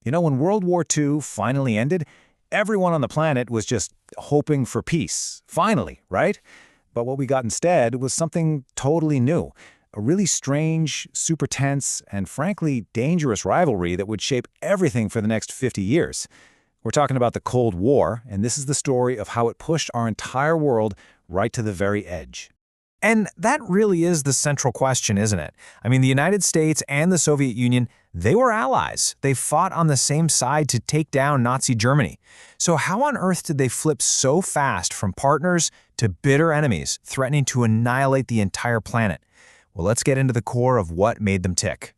When World War II finally ended, everyone on the planet was just hoping for peace. Finally, right? But what we got instead was something totally new. A really strange, super tense, and frankly dangerous rivalry that would shape everything for the next 50 years. We're talking about the Cold War, and this is the story of how it pushed our entire world right to the very edge. And that really is the central question, isn't it? The United States and the Soviet Union, they were allies. They fought on the same side to take down Nazi Germany. So how on earth did they flip so fast from partners to bitter enemies, threatening to annihilate the entire planet? Well, let's get into the core of what made them tick.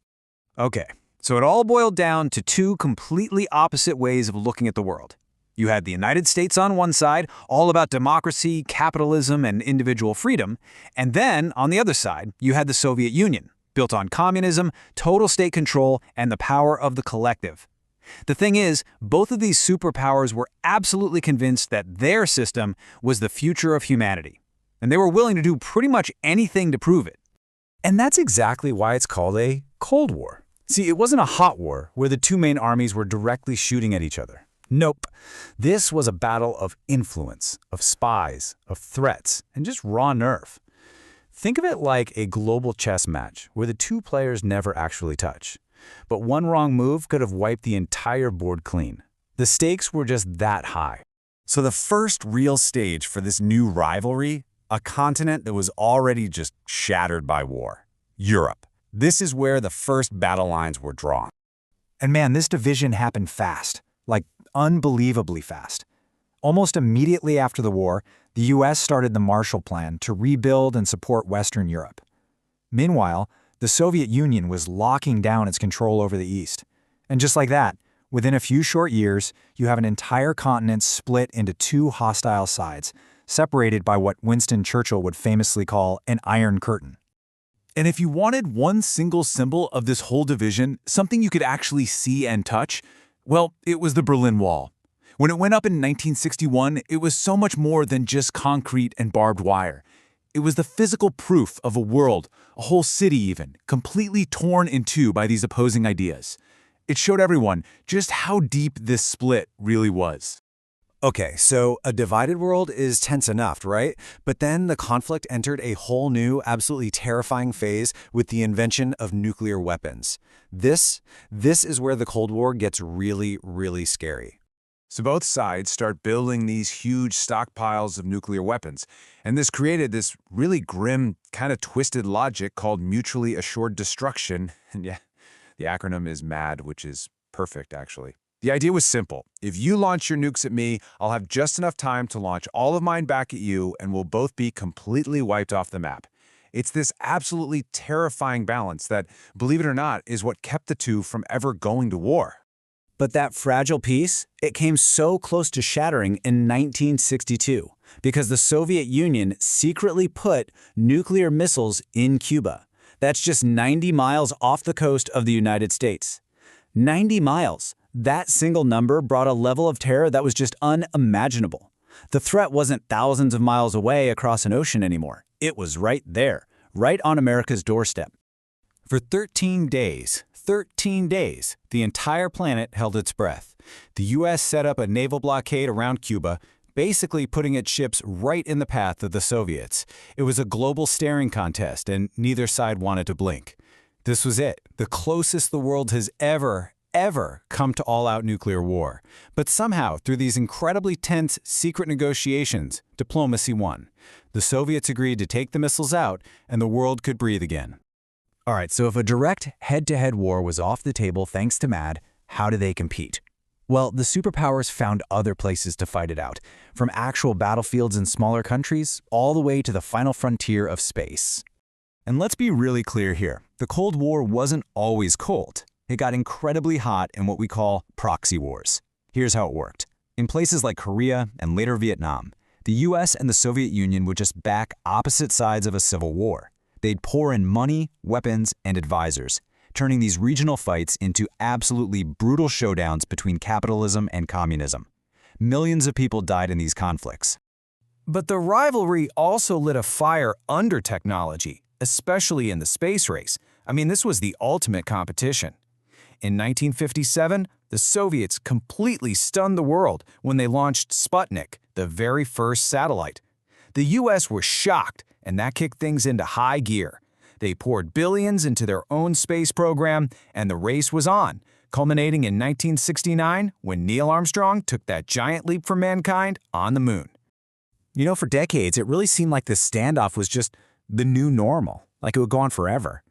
Okay, so it all boiled down to two completely opposite ways of looking at the world. You had the United States on one side, all about democracy, capitalism, and individual freedom. And then, on the other side, you had the Soviet Union, built on communism, total state control, and the power of the collective. The thing is, both of these superpowers were absolutely convinced that their system was the future of humanity. And they were willing to do pretty much anything to prove it. And that's exactly why it's called a Cold War. See, it wasn't a hot war where the two main armies were directly shooting at each other. Nope. This was a battle of influence, of spies, of threats, and just raw nerve. Think of it like a global chess match where the two players never actually touch. But one wrong move could have wiped the entire board clean. The stakes were just that high. So the first real stage for this new rivalry, a continent that was already just shattered by war, Europe. This is where the first battle lines were drawn. And man, this division happened fast, like unbelievably fast. Almost immediately after the war, the U.S. started the Marshall Plan to rebuild and support Western Europe. Meanwhile, the Soviet Union was locking down its control over the East. And just like that, within a few short years, you have an entire continent split into two hostile sides, separated by what Winston Churchill would famously call an Iron Curtain. And if you wanted one single symbol of this whole division, something you could actually see and touch, well, it was the Berlin Wall. When it went up in 1961, it was so much more than just concrete and barbed wire. It was the physical proof of a world, a whole city even, completely torn in two by these opposing ideas. It showed everyone just how deep this split really was. Okay, so a divided world is tense enough, right? But then the conflict entered a whole new, absolutely terrifying phase with the invention of nuclear weapons. This is where the Cold War gets really, really scary. So both sides start building these huge stockpiles of nuclear weapons, and this created this really grim, kind of twisted logic called mutually assured destruction. And yeah, the acronym is MAD, which is perfect, actually. The idea was simple. If you launch your nukes at me, I'll have just enough time to launch all of mine back at you, and we'll both be completely wiped off the map. It's this absolutely terrifying balance that, believe it or not, is what kept the two from ever going to war. But that fragile peace, it came so close to shattering in 1962 because the Soviet Union secretly put nuclear missiles in Cuba. That's just 90 miles off the coast of the United States. 90 miles. That single number brought a level of terror that was just unimaginable. The threat wasn't thousands of miles away across an ocean anymore. It was right there, right on America's doorstep. For 13 days, the entire planet held its breath. The U.S. set up a naval blockade around Cuba, basically putting its ships right in the path of the Soviets. It was a global staring contest, and neither side wanted to blink. This was it, the closest the world has ever come to all-out nuclear war. But somehow, through these incredibly tense, secret negotiations, diplomacy won. The Soviets agreed to take the missiles out, and the world could breathe again. All right, so if a direct head-to-head war was off the table thanks to MAD, how do they compete? Well, the superpowers found other places to fight it out, from actual battlefields in smaller countries all the way to the final frontier of space. And let's be really clear here. The Cold War wasn't always cold. It got incredibly hot in what we call proxy wars. Here's how it worked. In places like Korea and later Vietnam, the US and the Soviet Union would just back opposite sides of a civil war. They'd pour in money, weapons, and advisors, turning these regional fights into absolutely brutal showdowns between capitalism and communism. Millions of people died in these conflicts. But the rivalry also lit a fire under technology, especially in the space race. This was the ultimate competition. In 1957, The Soviets completely stunned the world when they launched Sputnik, the very first satellite. The US were shocked, and that kicked things into high gear. They poured billions into their own space program, and the race was on, culminating in 1969 when Neil Armstrong took that giant leap for mankind on the moon. You know, for decades, it really seemed like this standoff was just the new normal, like it would go on forever.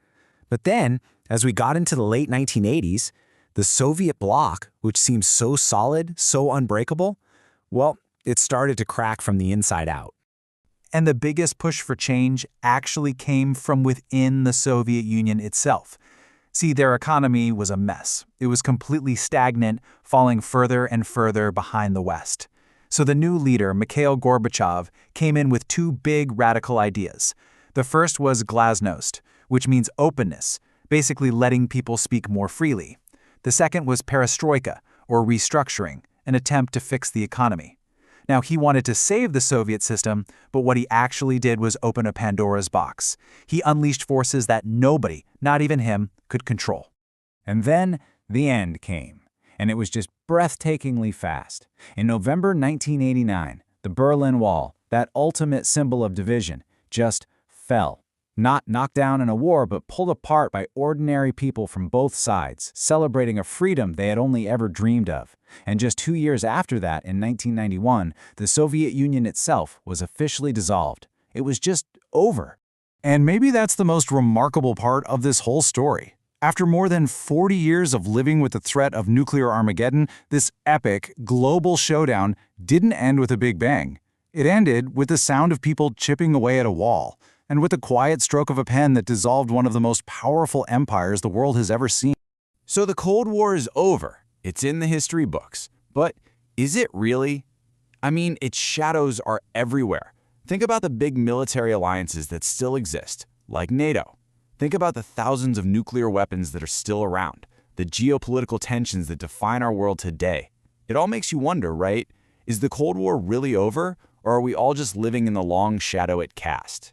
But then, as we got into the late 1980s, the Soviet bloc, which seemed so solid, so unbreakable, well, it started to crack from the inside out. And the biggest push for change actually came from within the Soviet Union itself. See, their economy was a mess. It was completely stagnant, falling further and further behind the West. So the new leader, Mikhail Gorbachev, came in with two big radical ideas. The first was glasnost, which means openness, basically letting people speak more freely. The second was perestroika, or restructuring, an attempt to fix the economy. Now, he wanted to save the Soviet system, but what he actually did was open a Pandora's box. He unleashed forces that nobody, not even him, could control. And then the end came, and it was just breathtakingly fast. In November 1989, the Berlin Wall, that ultimate symbol of division, just fell. Not knocked down in a war, but pulled apart by ordinary people from both sides, celebrating a freedom they had only ever dreamed of. And just 2 years after that, in 1991, the Soviet Union itself was officially dissolved. It was just over. And maybe that's the most remarkable part of this whole story. After more than 40 years of living with the threat of nuclear Armageddon, this epic, global showdown didn't end with a big bang. It ended with the sound of people chipping away at a wall, and with the quiet stroke of a pen that dissolved one of the most powerful empires the world has ever seen. So the Cold War is over. It's in the history books. But is it really? I mean, its shadows are everywhere. Think about the big military alliances that still exist, like NATO. Think about the thousands of nuclear weapons that are still around, the geopolitical tensions that define our world today. It all makes you wonder, right? Is the Cold War really over, or are we all just living in the long shadow it cast?